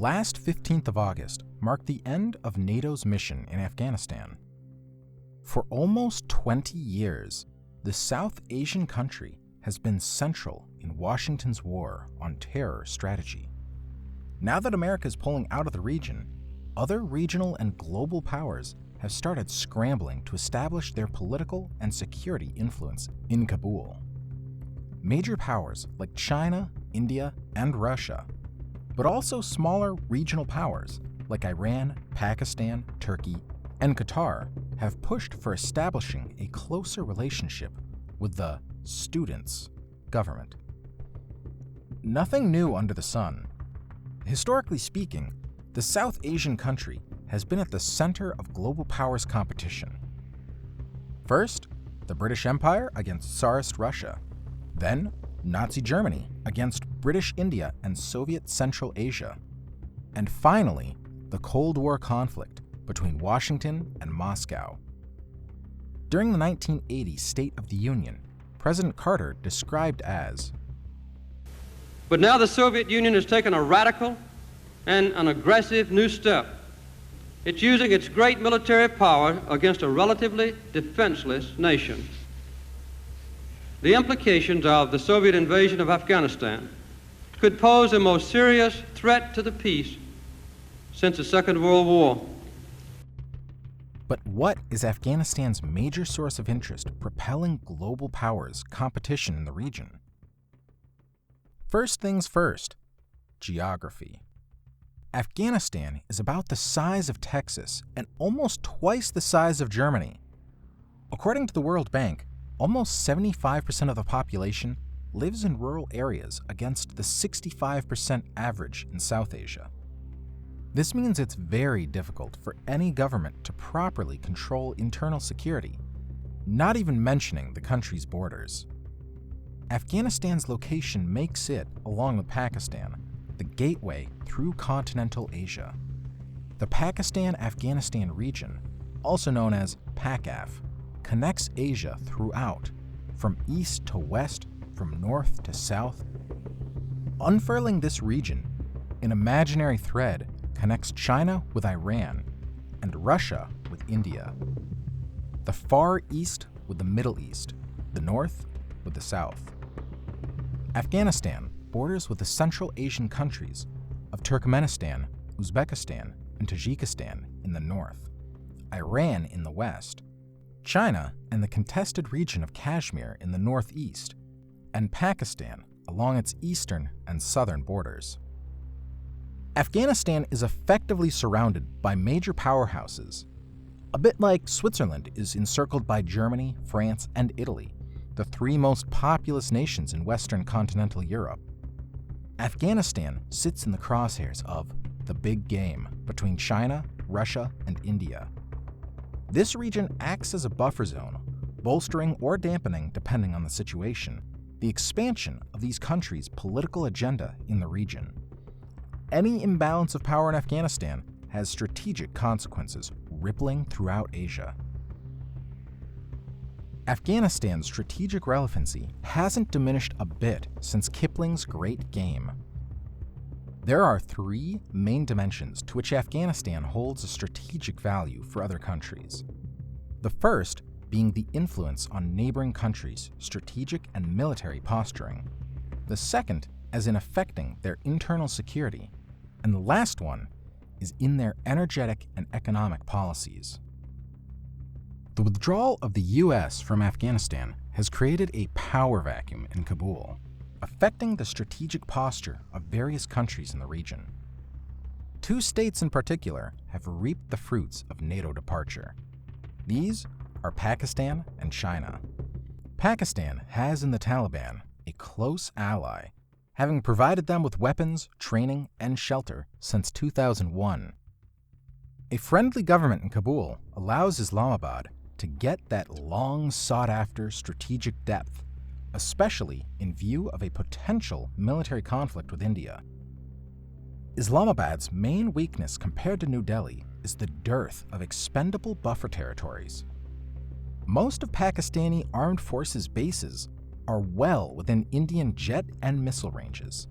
last 15th of August marked the end of NATO's mission in Afghanistan. For almost 20 years, the South Asian country has been central in Washington's war on terror strategy. Now that America is pulling out of the region, other regional and global powers have started scrambling to establish their political and security influence in Kabul. Major powers like China, India, and Russia, but also smaller regional powers like Iran, Pakistan, Turkey, and Qatar have pushed for establishing a closer relationship with the students' government. Nothing new under the sun. Historically speaking, the South Asian country has been at the center of global powers competition. First, the British Empire against Tsarist Russia, then Nazi Germany against British India and Soviet Central Asia, and finally, the Cold War conflict between Washington and Moscow. During the 1980 State of the Union, President Carter described as, "But now the Soviet Union has taken a radical and an aggressive new step. It's using its great military power against a relatively defenseless nation. The implications of the Soviet invasion of Afghanistan could pose the most serious threat to the peace since the Second World War." But what is Afghanistan's major source of interest propelling global powers' competition in the region? First things first, geography. Afghanistan is about the size of Texas and almost twice the size of Germany. According to the World Bank, almost 75% of the population lives in rural areas against the 65% average in South Asia. This means it's very difficult for any government to properly control internal security, not even mentioning the country's borders. Afghanistan's location makes it, along with Pakistan, the gateway through continental Asia. The Pakistan-Afghanistan region, also known as PACAF, connects Asia throughout, from east to west, from north to south. Unfurling this region, an imaginary thread connects China with Iran and Russia with India, the Far East with the Middle East, the North with the South. Afghanistan borders with the Central Asian countries of Turkmenistan, Uzbekistan, and Tajikistan in the north, Iran in the west, China and the contested region of Kashmir in the northeast, and Pakistan along its eastern and southern borders. Afghanistan is effectively surrounded by major powerhouses, a bit like Switzerland is encircled by Germany, France, and Italy, the three most populous nations in Western continental Europe. Afghanistan sits in the crosshairs of the big game between China, Russia, and India. This region acts as a buffer zone, bolstering or dampening, depending on the situation, the expansion of these countries' political agenda in the region. Any imbalance of power in Afghanistan has strategic consequences rippling throughout Asia. Afghanistan's strategic relevancy hasn't diminished a bit since Kipling's Great Game. There are three main dimensions to which Afghanistan holds a strategic value for other countries. The first being the influence on neighboring countries' strategic and military posturing. The second as in affecting their internal security. And the last one is in their energetic and economic policies. The withdrawal of the US from Afghanistan has created a power vacuum in Kabul, affecting the strategic posture of various countries in the region. Two states in particular have reaped the fruits of NATO departure. These are Pakistan and China. Pakistan has in the Taliban a close ally, having provided them with weapons, training, and shelter since 2001. A friendly government in Kabul allows Islamabad to get that long-sought-after strategic depth, especially in view of a potential military conflict with India. Islamabad's main weakness compared to New Delhi is the dearth of expendable buffer territories. Most of Pakistani armed forces bases are well within Indian jet and missile ranges.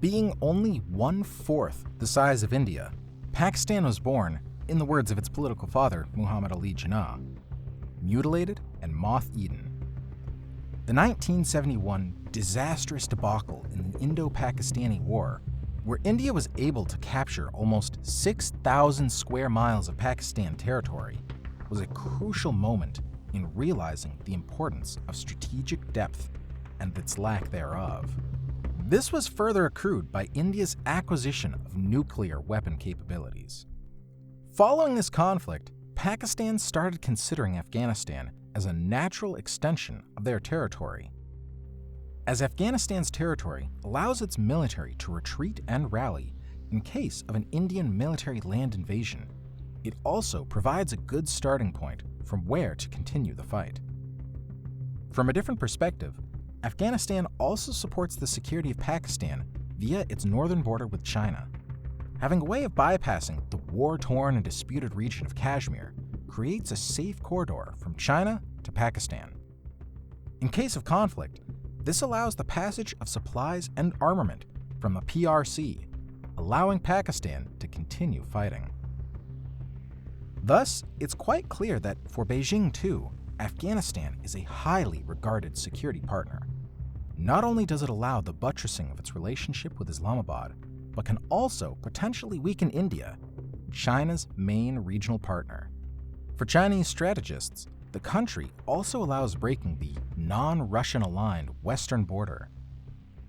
Being only 1/4 the size of India, Pakistan was born, in the words of its political father, Muhammad Ali Jinnah, mutilated and moth-eaten. The 1971 disastrous debacle in the Indo-Pakistani War, where India was able to capture almost 6,000 square miles of Pakistan territory, was a crucial moment in realizing the importance of strategic depth and its lack thereof. This was further accrued by India's acquisition of nuclear weapon capabilities. Following this conflict, Pakistan started considering Afghanistan as a natural extension of their territory. As Afghanistan's territory allows its military to retreat and rally in case of an Indian military land invasion, it also provides a good starting point from where to continue the fight. From a different perspective, Afghanistan also supports the security of Pakistan via its northern border with China. Having a way of bypassing the war-torn and disputed region of Kashmir creates a safe corridor from China to Pakistan. In case of conflict, this allows the passage of supplies and armament from the PRC, allowing Pakistan to continue fighting. Thus, it's quite clear that for Beijing too, Afghanistan is a highly regarded security partner. Not only does it allow the buttressing of its relationship with Islamabad, but can also potentially weaken India, China's main regional partner. For Chinese strategists, the country also allows breaking the non-Russian aligned western border.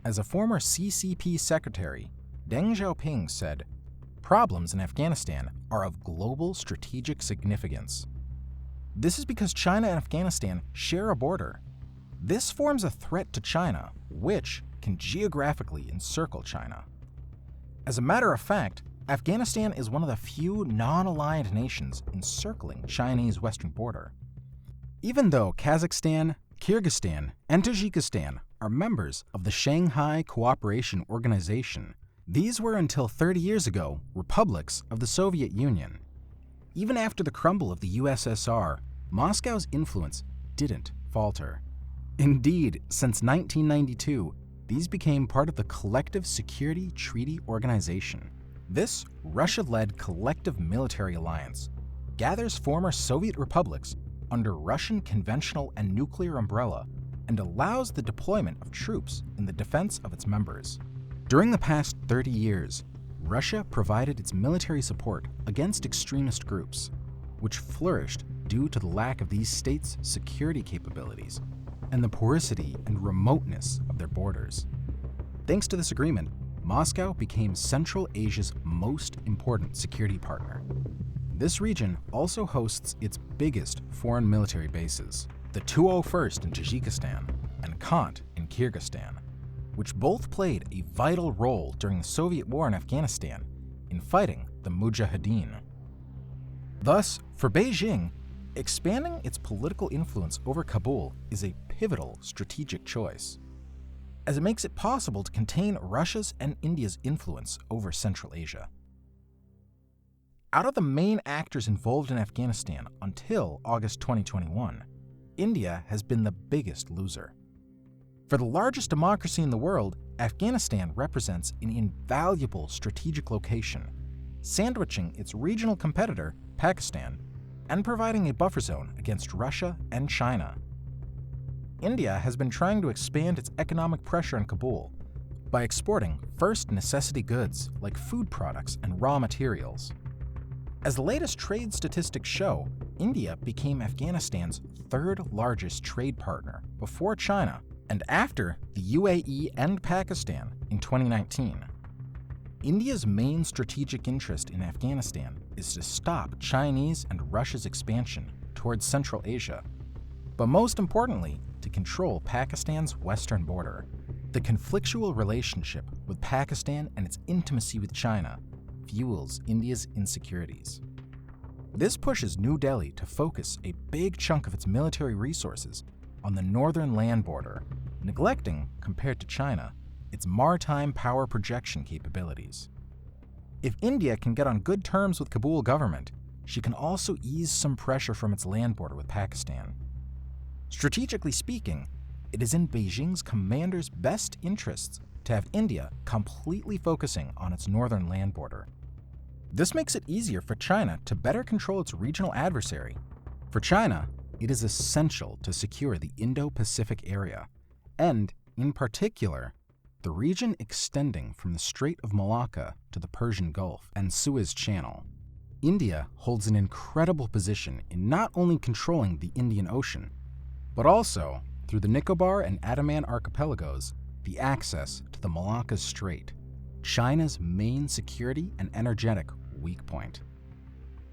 As a former CCP secretary, Deng Xiaoping said, "Problems in Afghanistan are of global strategic significance." This is because China and Afghanistan share a border. This forms a threat to China, which can geographically encircle China. As a matter of fact, Afghanistan is one of the few non-aligned nations encircling Chinese western border. Even though Kazakhstan, Kyrgyzstan, and Tajikistan are members of the Shanghai Cooperation Organization, these were until 30 years ago republics of the Soviet Union. Even after the crumble of the USSR, Moscow's influence didn't falter. Indeed, since 1992, these became part of the Collective Security Treaty Organization. This Russia-led collective military alliance gathers former Soviet republics under Russian conventional and nuclear umbrella and allows the deployment of troops in the defense of its members. During the past 30 years, Russia provided its military support against extremist groups, which flourished due to the lack of these states' security capabilities and the porosity and remoteness of their borders. Thanks to this agreement, Moscow became Central Asia's most important security partner. This region also hosts its biggest foreign military bases, the 201st in Tajikistan and Kant in Kyrgyzstan, which both played a vital role during the Soviet war in Afghanistan in fighting the Mujahideen. Thus, for Beijing, expanding its political influence over Kabul is a pivotal strategic choice, as it makes it possible to contain Russia's and India's influence over Central Asia. Out of the main actors involved in Afghanistan until August 2021, India has been the biggest loser. For the largest democracy in the world, Afghanistan represents an invaluable strategic location, sandwiching its regional competitor, Pakistan, and providing a buffer zone against Russia and China. India has been trying to expand its economic pressure on Kabul by exporting first necessity goods like food products and raw materials. As the latest trade statistics show, India became Afghanistan's third largest trade partner before China and after the UAE and Pakistan in 2019. India's main strategic interest in Afghanistan is to stop Chinese and Russia's expansion towards Central Asia, but most importantly, to control Pakistan's western border. The conflictual relationship with Pakistan and its intimacy with China fuels India's insecurities. This pushes New Delhi to focus a big chunk of its military resources on the northern land border, neglecting, compared to China, its maritime power projection capabilities. If India can get on good terms with Kabul government, she can also ease some pressure from its land border with Pakistan. Strategically speaking, it is in Beijing's commander's best interests to have India completely focusing on its northern land border. This makes it easier for China to better control its regional adversary. For China, it is essential to secure the Indo-Pacific area, and, in particular, the region extending from the Strait of Malacca to the Persian Gulf and Suez Channel. India holds an incredible position in not only controlling the Indian Ocean, but also, through the Nicobar and Andaman archipelagos, the access to the Malacca Strait, China's main security and energetic weak point.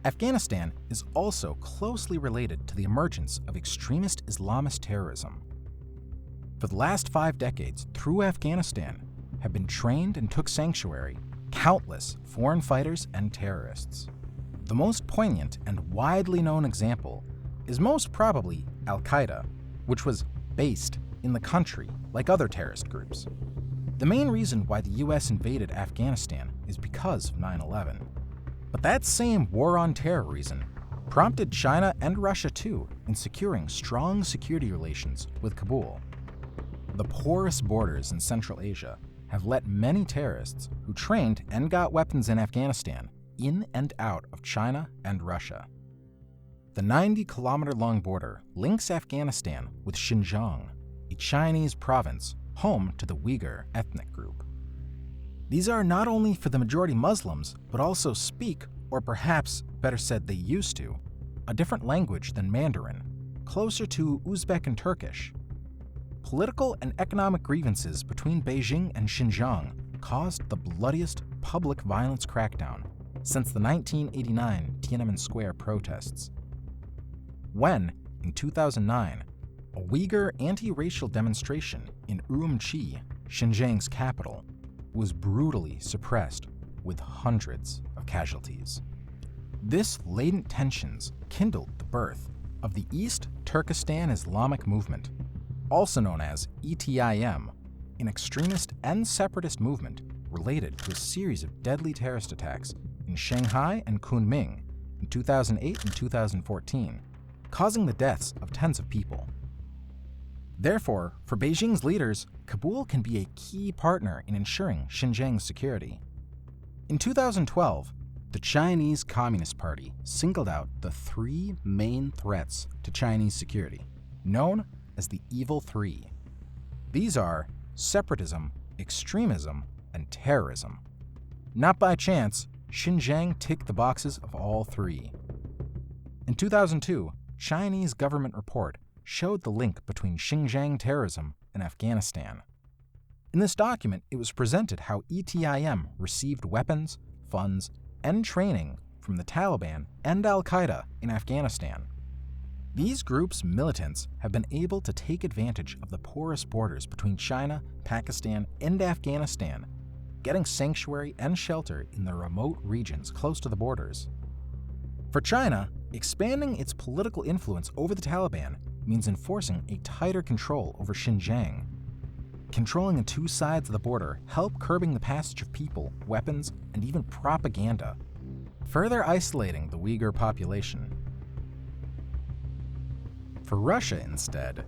Afghanistan is also closely related to the emergence of extremist Islamist terrorism. For the last 5 decades, through Afghanistan, have been trained and took sanctuary countless foreign fighters and terrorists. The most poignant and widely known example is most probably Al-Qaeda, which was based in the country like other terrorist groups. The main reason why the US invaded Afghanistan is because of 9/11. But that same war on terror reason prompted China and Russia too in securing strong security relations with Kabul. The porous borders in Central Asia have let many terrorists who trained and got weapons in Afghanistan in and out of China and Russia. The 90-kilometer-long border links Afghanistan with Xinjiang, a Chinese province home to the Uyghur ethnic group. These are not only for the majority Muslims, but also speak, or perhaps better said they used to, a different language than Mandarin, closer to Uzbek and Turkish. Political and economic grievances between Beijing and Xinjiang caused the bloodiest public violence crackdown since the 1989 Tiananmen Square protests. When, in 2009, a Uyghur anti-racial demonstration in Urumqi, Xinjiang's capital, was brutally suppressed with hundreds of casualties. This latent tensions kindled the birth of the East Turkestan Islamic Movement, also known as ETIM, an extremist and separatist movement related to a series of deadly terrorist attacks in Shanghai and Kunming in 2008 and 2014, causing the deaths of tens of people. Therefore, for Beijing's leaders, Kabul can be a key partner in ensuring Xinjiang's security. In 2012, the Chinese Communist Party singled out the 3 main threats to Chinese security, known as the Evil Three. These are separatism, extremism, and terrorism. Not by chance, Xinjiang ticked the boxes of all 3. In 2002, Chinese government report showed the link between Xinjiang terrorism and Afghanistan. In this document, it was presented how ETIM received weapons, funds, and training from the Taliban and Al-Qaeda in Afghanistan. These groups' militants have been able to take advantage of the porous borders between China, Pakistan, and Afghanistan, getting sanctuary and shelter in the remote regions close to the borders. For China, expanding its political influence over the Taliban means enforcing a tighter control over Xinjiang. Controlling the 2 sides of the border help curbing the passage of people, weapons, and even propaganda, further isolating the Uyghur population. For Russia, instead,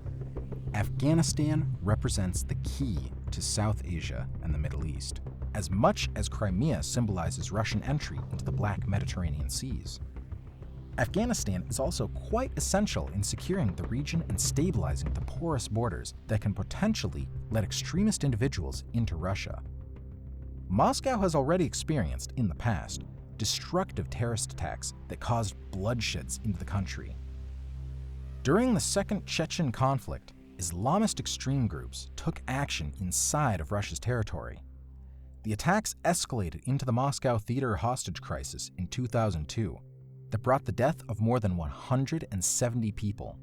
Afghanistan represents the key to South Asia and the Middle East, as much as Crimea symbolizes Russian entry into the Black Mediterranean seas. Afghanistan is also quite essential in securing the region and stabilizing the porous borders that can potentially let extremist individuals into Russia. Moscow has already experienced, in the past, destructive terrorist attacks that caused bloodsheds into the country. During the Second Chechen conflict, Islamist extreme groups took action inside of Russia's territory. The attacks escalated into the Moscow theater hostage crisis in 2002 that brought the death of more than 170 people.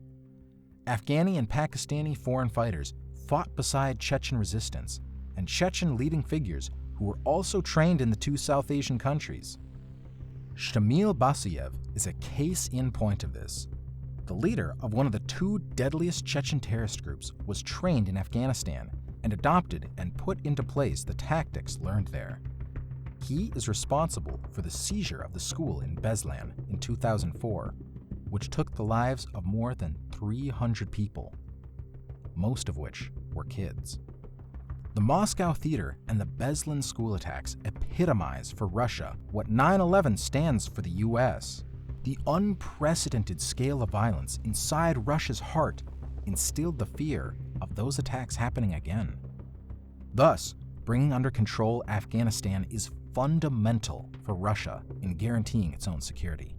Afghani and Pakistani foreign fighters fought beside Chechen resistance and Chechen leading figures who were also trained in the 2 South Asian countries. Shamil Basayev is a case in point of this. The leader of one of the 2 deadliest Chechen terrorist groups was trained in Afghanistan and adopted and put into place the tactics learned there. He is responsible for the seizure of the school in Beslan in 2004, which took the lives of more than 300 people, most of which were kids. The Moscow Theater and the Beslan school attacks epitomize for Russia what 9/11 stands for the US. The unprecedented scale of violence inside Russia's heart instilled the fear of those attacks happening again. Thus, bringing under control Afghanistan is fundamental for Russia in guaranteeing its own security.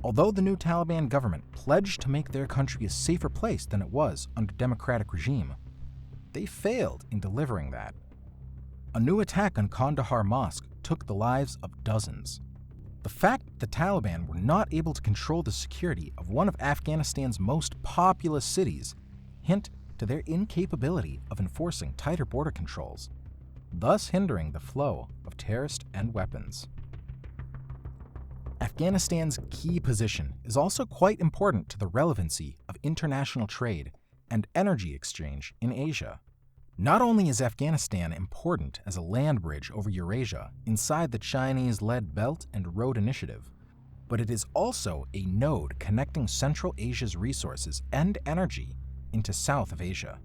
Although the new Taliban government pledged to make their country a safer place than it was under democratic regime, they failed in delivering that. A new attack on Kandahar Mosque took the lives of dozens. The fact that the Taliban were not able to control the security of one of Afghanistan's most populous cities hint to their incapability of enforcing tighter border controls, thus hindering the flow of terrorist and weapons. Afghanistan's key position is also quite important to the relevancy of international trade and energy exchange in Asia. Not only is Afghanistan important as a land bridge over Eurasia inside the Chinese-led Belt and Road Initiative, but it is also a node connecting Central Asia's resources and energy into South of Asia.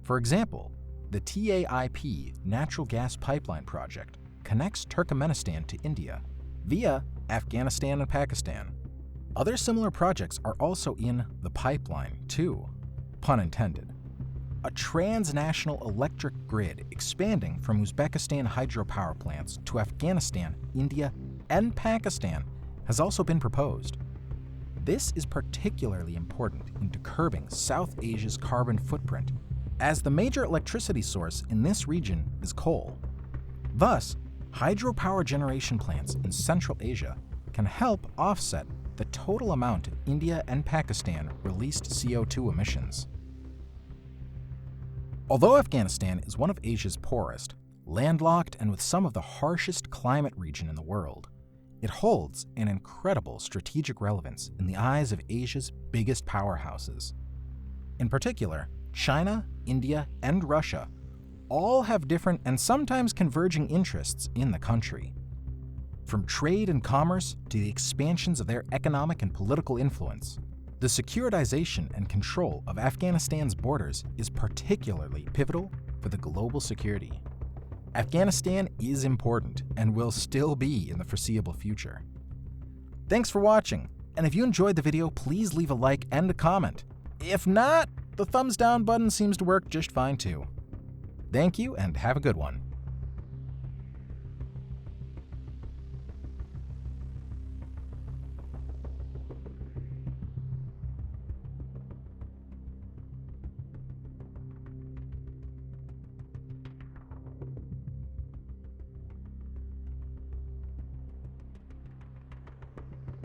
For example, the TAIP natural gas pipeline project connects Turkmenistan to India via Afghanistan and Pakistan. Other similar projects are also in the pipeline, too, pun intended. A transnational electric grid expanding from Uzbekistan hydropower plants to Afghanistan, India, and Pakistan has also been proposed. This is particularly important into curbing South Asia's carbon footprint, as the major electricity source in this region is coal. Thus, hydropower generation plants in Central Asia can help offset the total amount of India and Pakistan released CO2 emissions. Although Afghanistan is one of Asia's poorest, landlocked, and with some of the harshest climate region in the world, it holds an incredible strategic relevance in the eyes of Asia's biggest powerhouses. In particular, China, India, and Russia all have different and sometimes converging interests in the country. From trade and commerce to the expansions of their economic and political influence, the securitization and control of Afghanistan's borders is particularly pivotal for the global security. Afghanistan is important and will still be in the foreseeable future. Thanks for watching, and if you enjoyed the video, please leave a like and a comment. If not, the thumbs down button seems to work just fine too. Thank you and have a good one.